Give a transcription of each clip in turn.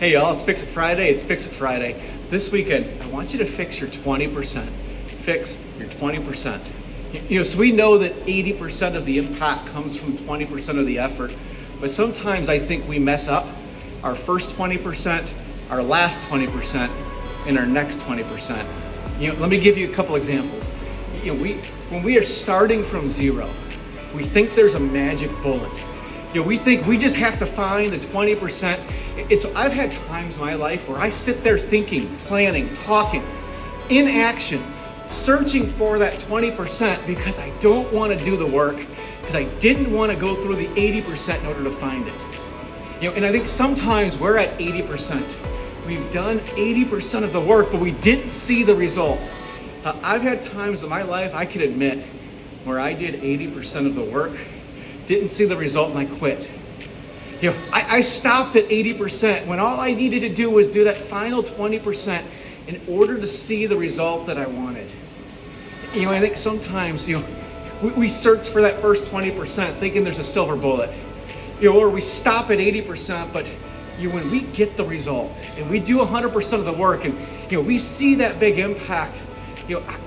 Hey y'all, it's Fix It Friday. It's Fix It Friday. This weekend, I want you to fix your 20%. Fix your 20%. So we know that 80% of the impact comes from 20% of the effort, but sometimes I think we mess up our first 20%, our last 20%, and our next 20%. Let me give you a couple examples. When we are starting from zero, we think there's a magic bullet. We think we just have to find the 20%. I've had times in my life where I sit there thinking, planning, talking, in action, searching for that 20% because I don't want to do the work, because I didn't want to go through the 80% in order to find it. And I think sometimes we're at 80%. We've done 80% of the work, but we didn't see the result. I've had times in my life, I can admit, where I did 80% of the work, didn't see the result, and I quit. I stopped at 80% when all I needed to do was do that final 20% in order to see the result that I wanted. I think sometimes, we search for that first 20% thinking there's a silver bullet, or we stop at 80%, but when we get the result and we do 100% of the work and, we see that big impact,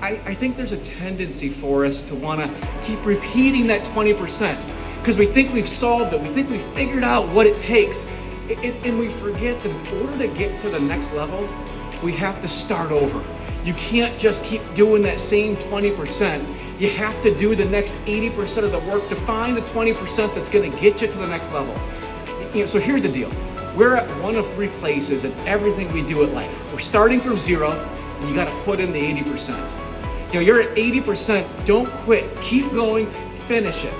I think there's a tendency for us to want to keep repeating that 20%. Because we think we've solved it, we think we've figured out what it takes, and we forget that in order to get to the next level, we have to start over. You can't just keep doing that same 20%. You have to do the next 80% of the work to find the 20% that's going to get you to the next level. So here's the deal. We're at one of three places in everything we do at life. We're starting from zero, and you got to put in the 80%. You're at 80%, don't quit. Keep going, finish it.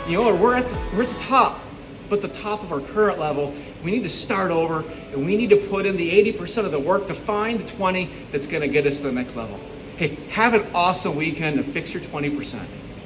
Or we're at the top, but the top of our current level, we need to start over, and we need to put in the 80% of the work to find the 20 that's going to get us to the next level. Hey, have an awesome weekend and fix your 20%.